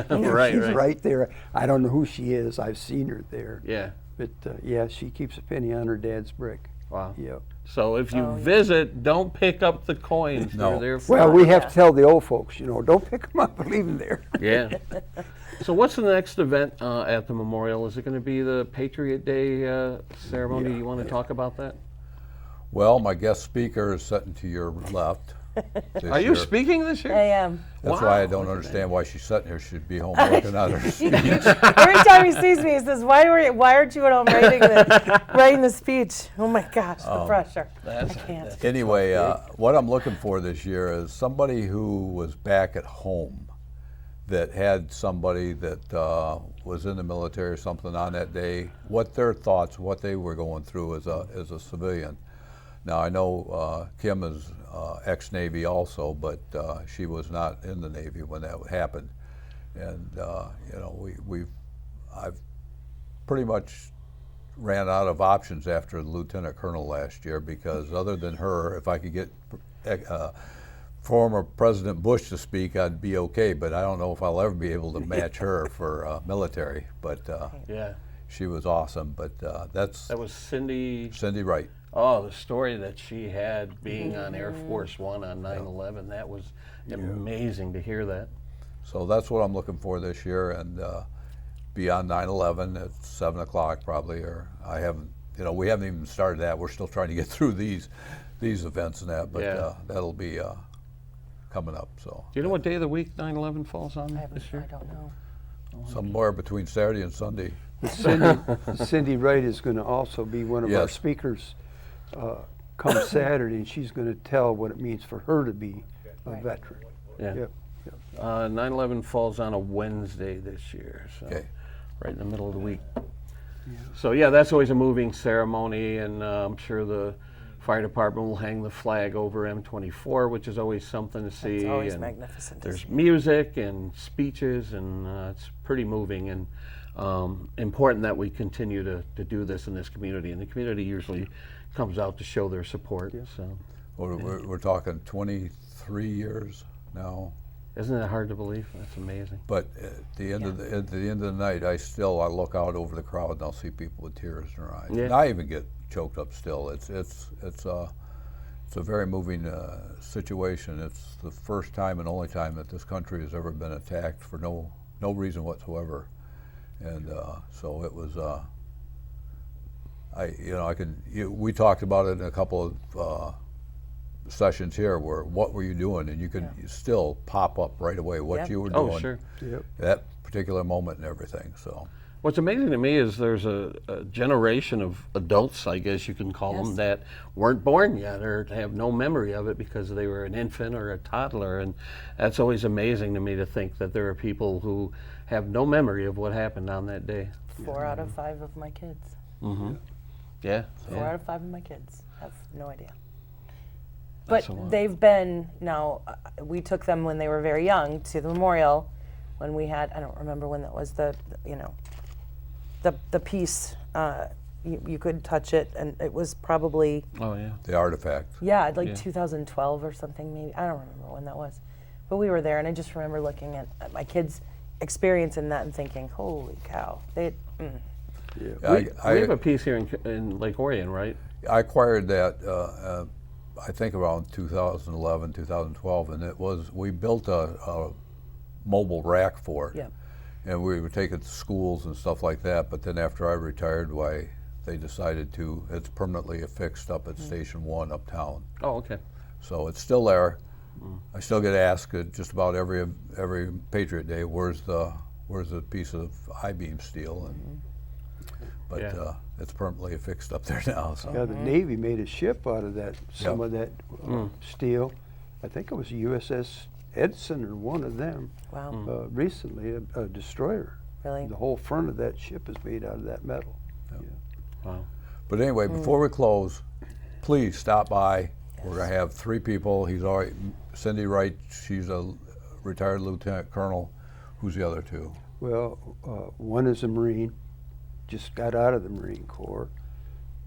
on. Right, She's right. right there. I don't know who she is. I've seen her there. Yeah. But yeah, she keeps a penny on her dad's brick. Wow. Yeah. So if you visit, don't pick up the coins. No. They're there for Well, we have to tell the old folks, you know, don't pick them up and leave them there. Yeah. So what's the next event at the memorial? Is it going to be the Patriot Day ceremony? You want to talk about that? Well, my guest speaker is sitting to your left. this Are you year. speaking this year? I am. That's Wow, why I don't look at understand why she's sitting here. She'd be home working on her speech. Every time he sees me, he says, "Why aren't you at home writing the speech?" Oh my gosh, the pressure. I can't. Anyway, what I'm looking for this year is somebody who was back at home that had somebody that was in the military or something on that day, what their thoughts, what they were going through as a civilian. Now, I know Kim is ex-Navy also, but she was not in the Navy when that happened. And, you know, I've pretty much ran out of options after the Lieutenant Colonel last year, because other than her, if I could get former President Bush to speak, I'd be okay, but I don't know if I'll ever be able to match her for military. But Yeah. she was awesome. But That was Cindy. Cindy Wright. Oh, the story that she had being on Air Force One on 9/11. That was amazing to hear that. So that's what I'm looking for this year, and beyond 9/11 at 7 o'clock probably, or I haven't, you know, we haven't even started that. We're still trying to get through these events and that, but Yeah. that'll be coming up. So Do you know what day of the week 9/11 falls on I this year? don't know. somewhere between Saturday and Sunday. Cindy Wright is going to also be one of our Yes. speakers come Saturday, and she's going to tell what it means for her to be a veteran. Yeah. Yep. 9/11 falls on a Wednesday this year, so Okay. right in the middle of the week. So yeah, that's always a moving ceremony, and I'm sure the fire department will hang the flag over M24, which is always something to see. It's always and magnificent to There's see. music and speeches, and it's pretty moving and important that we continue to do this in this community. And the community usually comes out to show their support. So We're talking 23 years now. isn't it hard to believe? That's amazing. But at the end of the night, I look out over the crowd and I'll see people with tears in their eyes. Yeah. And I even get choked up still. It's a very moving situation. It's the first time and only time that this country has ever been attacked for no reason whatsoever. And so it was. We talked about it in a couple of sessions here, where what were you doing, and you can still pop up right away what Yep. you were doing. Oh, sure. Yep. That particular moment and everything. So What's amazing to me is there's a generation of adults, I guess you can call them, Yes. that weren't born yet or have no memory of it because they were an infant or a toddler. And that's always amazing to me to think that there are people who have no memory of what happened on that day. 4 out of 5 of my kids. Yeah. 4 out of 5 of my kids have no idea. That's But a lot. they've been, now, we took them when they were very young to the memorial when we had, I don't remember when that was, the piece, you could touch it, and it was probably, Oh, yeah. the artifact. yeah, like Yeah. 2012 or something maybe. I don't remember when that was. But we were there, and I just remember looking at my kids experiencing that and thinking, holy cow. Yeah. We have a piece here in Lake Orion, right? I acquired that, I think around 2011, 2012, and we built a mobile rack for it. Yep. And we would take it to schools and stuff like that, but then after I retired, they decided it's permanently affixed up at Station 1 uptown. Oh, okay. So it's still there. I still get asked just about every Patriot Day, where's the piece of I-beam steel? But Yeah. it's permanently affixed up there now. So. Yeah, the Navy made a ship out of that, some of that steel. I think it was USS Edson or one of them. Wow. Recently, a destroyer. Really? The whole front of that ship is made out of that metal. Wow. But anyway, before we close, please stop by. We're going to have 3 people. Cindy Wright, she's a retired lieutenant colonel. Who's the other 2? Well, one is a Marine, just got out of the Marine Corps.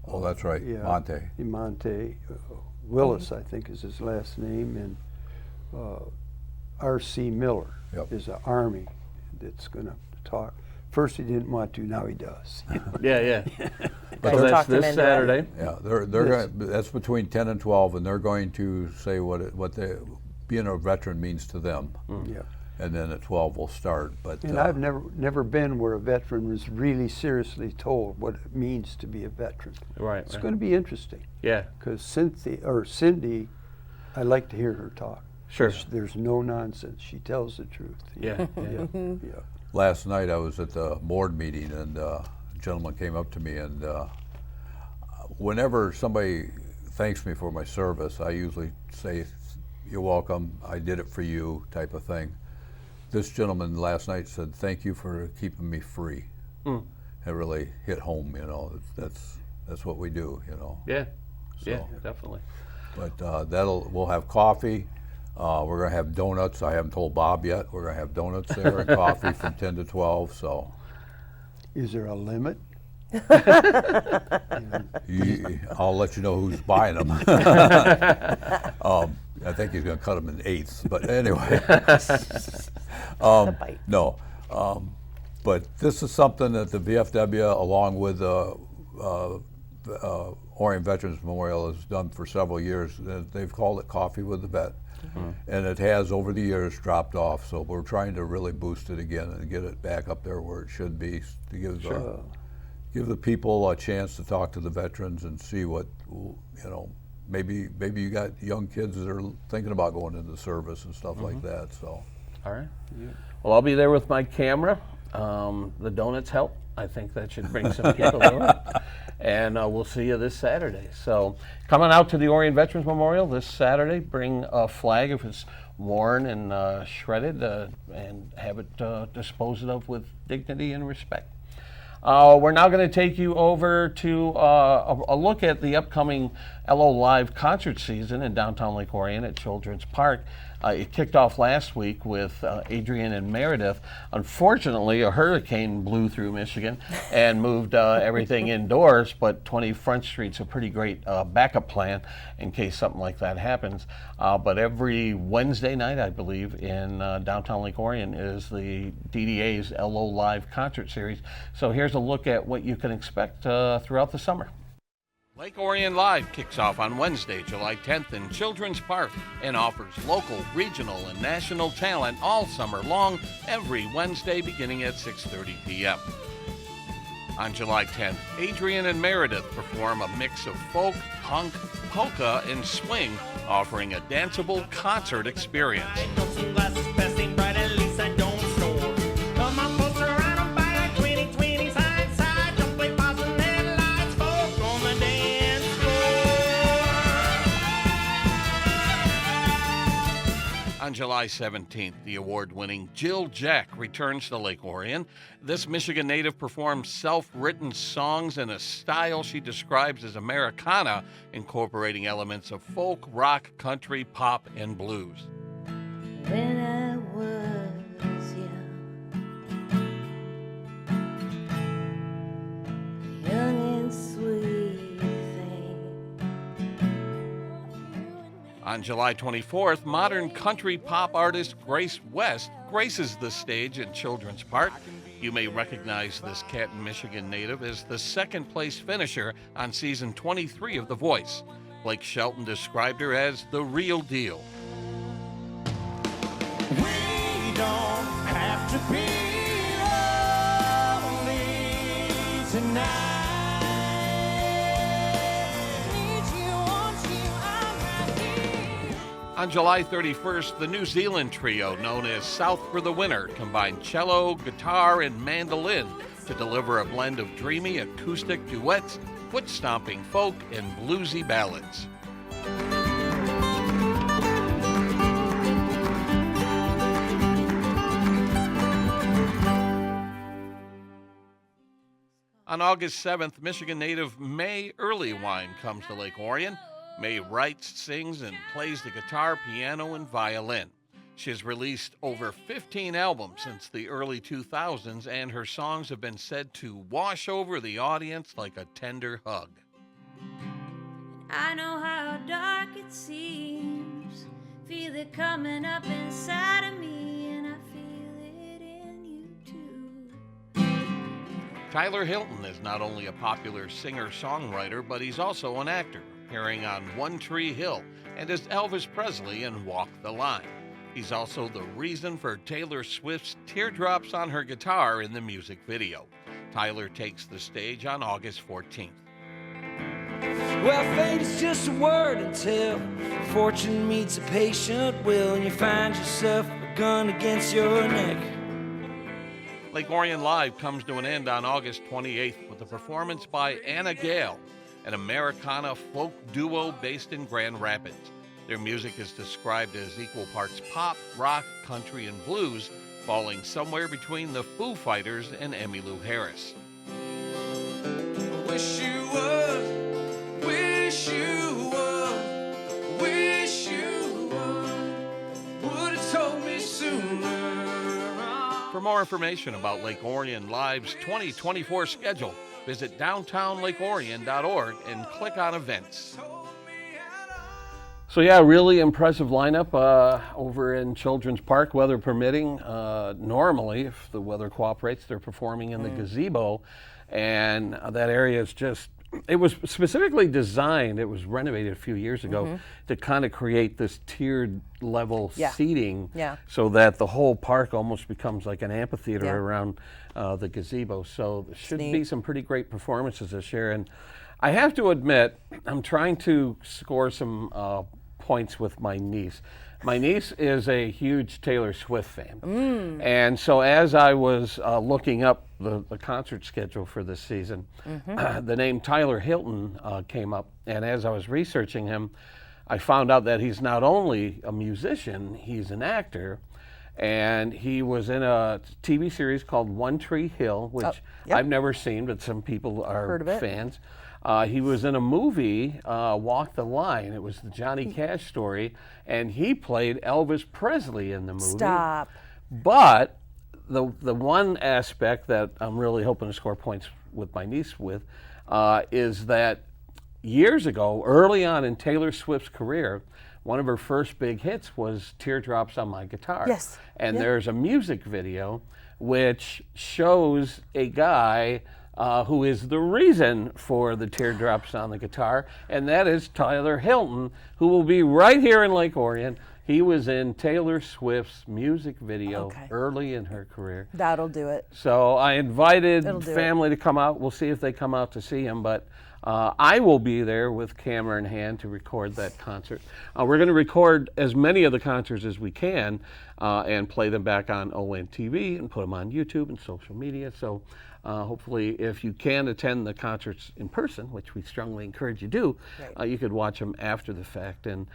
Oh, that's right, Yeah, Monte. Monte Willis, I think is his last name, and R.C. Miller Yep. is an Army that's going to talk. First he didn't want to, now he does. Yeah. Guys So that's talked him this into it. Saturday. Yeah, they're Yes. going. That's between 10 and 12, and they're going to say being a veteran means to them. Yeah. And then at 12 we'll start. But And I've never been where a veteran was really seriously told what it means to be a veteran. Right. It's going to be interesting, Yeah. because Cindy, I like to hear her talk. Sure. There's no nonsense. She tells the truth. Yeah. Yeah. last night I was at the board meeting, and a gentleman came up to me, and whenever somebody thanks me for my service, I usually say, "You're welcome, I did it for you," type of thing. This gentleman last night said, "Thank you for keeping me free." It really hit home, you know. That's what we do, you know. Yeah. Yeah, So- definitely. But we'll have coffee. We're gonna have donuts. I haven't told Bob yet. We're gonna have donuts there and coffee from 10 to 12. So Is there a limit? I'll let you know who's buying them. I think he's gonna cut them in eighths. But anyway, bite. no. But this is something that the VFW, along with Orion Veterans Memorial, has done for several years. They've called it Coffee with the Vet. And it has over the years dropped off, so we're trying to really boost it again and get it back up there where it should be, to give the people a chance to talk to the veterans and see what, you know, maybe you got young kids that are thinking about going into the service and stuff like that. So All right. Well, I'll be there with my camera. The donuts help. I think that should bring some people over. And we'll see you this Saturday. So coming out to the Orion Veterans Memorial this Saturday, bring a flag if it's worn and shredded, and have it disposed of with dignity and respect. We're now going to take you over to a look at the upcoming LO Live concert season in downtown Lake Orion at Children's Park. It kicked off last week with Adrian and Meredith. Unfortunately, a hurricane blew through Michigan and moved everything indoors, but 20 Front Street's a pretty great backup plan in case something like that happens. But every Wednesday night, I believe, in downtown Lake Orion is the DDA's LO Live concert series. So here's a look at what you can expect throughout the summer. Lake Orion Live kicks off on Wednesday, July 10th in Children's Park and offers local, regional, and national talent all summer long, every Wednesday beginning at 6:30 p.m. On July 10th, Adrian and Meredith perform a mix of folk, punk, polka, and swing, offering a danceable concert experience. On July 17th, the award-winning Jill Jack returns to Lake Orion. This Michigan native performs self-written songs in a style she describes as Americana, incorporating elements of folk, rock, country, pop, and blues. When I was young and sweet thing. On July 24th, modern country pop artist Grace West graces the stage in Children's Park. You may recognize this Canton, Michigan native as the second-place finisher on season 23 of The Voice. Blake Shelton described her as the real deal. We don't have to be lonely tonight. On July 31st, the New Zealand trio known as South for the Winter combined cello, guitar, and mandolin to deliver a blend of dreamy acoustic duets, foot-stomping folk, and bluesy ballads. On August 7th, Michigan native May Earlywine comes to Lake Orion. May writes, sings, and plays the guitar, piano, and violin. She has released over 15 albums since the early 2000s, and her songs have been said to wash over the audience like a tender hug. I know how dark it seems. Feel it coming up inside of me, and I feel it in you too. Tyler Hilton is not only a popular singer-songwriter, but he's also an actor, appearing on One Tree Hill and as Elvis Presley in Walk the Line. He's also the reason for Taylor Swift's Teardrops on her guitar in the music video. Tyler takes the stage on August 14th. Well, fate is just a word until fortune meets a patient will, and you find yourself a gun against your neck. Lake Orion Live comes to an end on August 28th with a performance by Anna Gale, an Americana folk duo based in Grand Rapids. Their music is described as equal parts pop, rock, country, and blues, falling somewhere between the Foo Fighters and Emmylou Harris. Wish you would, wish you would, wish you would have told me sooner. For more information about Lake Orion Live's 2024 schedule, visit downtownlakeorion.org and click on events. So yeah, really impressive lineup over in Children's Park, weather permitting. Normally, if the weather cooperates, they're performing in the gazebo, and that area is just, it was specifically designed, it was renovated a few years ago to kind of create this tiered level seating so that the whole park almost becomes like an amphitheater around the gazebo. So there should be some pretty great performances this year. And I have to admit, I'm trying to score some points with my niece. My niece is a huge Taylor Swift fan. And so as I was looking up the concert schedule for this season, the name Tyler Hilton came up. And as I was researching him, I found out that he's not only a musician, he's an actor. And he was in a TV series called One Tree Hill, which I've never seen, but some people are fans. He was in a movie, Walk the Line. It was the Johnny Cash story, and he played Elvis Presley in the movie. Stop. But the one aspect that I'm really hoping to score points with my niece with is that years ago, early on in Taylor Swift's career, one of her first big hits was Teardrops on My Guitar. Yes. And there's a music video which shows a guy who is the reason for the teardrops on the guitar, and that is Tyler Hilton, who will be right here in Lake Orion. He was in Taylor Swift's music video early in her career. That'll do it. So I invited family to come out. We'll see if they come out to see him, but I will be there with camera in hand to record that concert. We're going to record as many of the concerts as we can and play them back on ON TV and put them on YouTube and social media. So hopefully, if you can attend the concerts in person, which we strongly encourage you do, you could watch them after the fact. And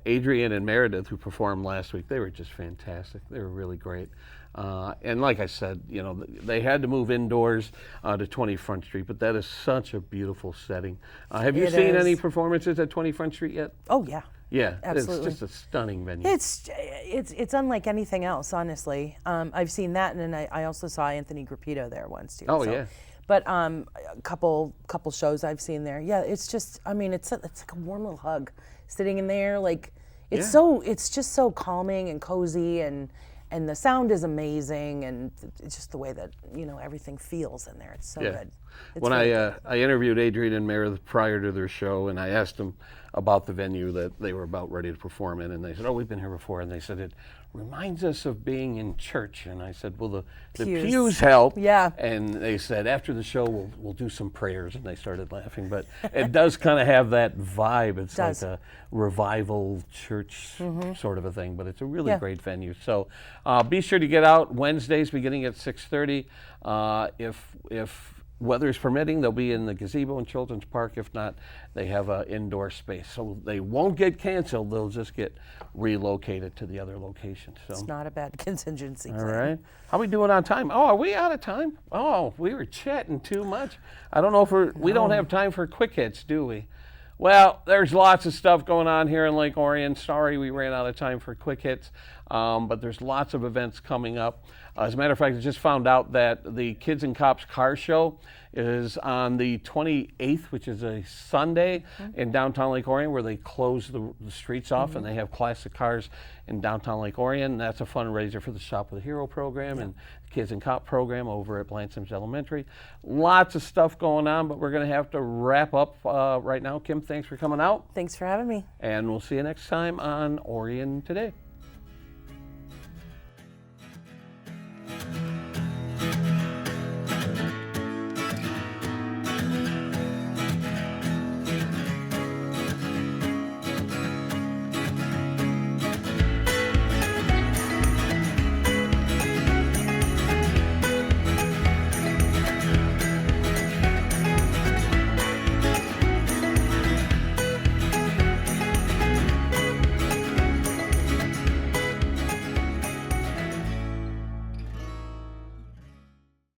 Adrian and Meredith, who performed last week, they were just fantastic. They were really great. And like I said, you know, they had to move indoors to 20 Front Street, but that is such a beautiful setting. Have you seen any performances at 20 Front Street yet? Oh, yeah. Yeah, absolutely. It's just a stunning venue. It's unlike anything else, honestly. I've seen that, and then I also saw Anthony Grappito there once too. Oh, so. yeah. But a couple shows I've seen there. Yeah, it's just, I mean, it's like a warm little hug, sitting in there. Like it's just so calming and cozy, and the sound is amazing, and it's just the way that everything feels in there. It's so good. It's when really I interviewed Adrian and Meredith prior to their show, and I asked them about the venue that they were about ready to perform in, and they said, "Oh, we've been here before," and they said it reminds us of being in church. And I said, "Well, the pews help." Yeah. And they said after the show we'll do some prayers, and they started laughing. But it does kind of have that vibe. It's like a revival church sort of a thing, but it's a really great venue. So be sure to get out Wednesdays beginning at 6:30. If weather is permitting, they'll be in the gazebo in Children's Park. If not, they have an indoor space. So they won't get canceled. They'll just get relocated to the other location. So it's not a bad contingency plan. All right. How are we doing on time? Oh, are we out of time? Oh, we were chatting too much. I don't know if we don't have time for quick hits, do we? Well, there's lots of stuff going on here in Lake Orion. Sorry we ran out of time for quick hits. but there's lots of events coming up. As a matter of fact, I just found out that the Kids and Cops Car Show is on the 28th, which is a Sunday, in downtown Lake Orion, where they close the streets off and they have classic cars in downtown Lake Orion. That's a fundraiser for the Shop with a Hero program and Kids and Cop program over at Blanchams Elementary. Lots of stuff going on, but we're going to have to wrap up right now. Kim, thanks for coming out. Thanks for having me. And we'll see you next time on Orion Today.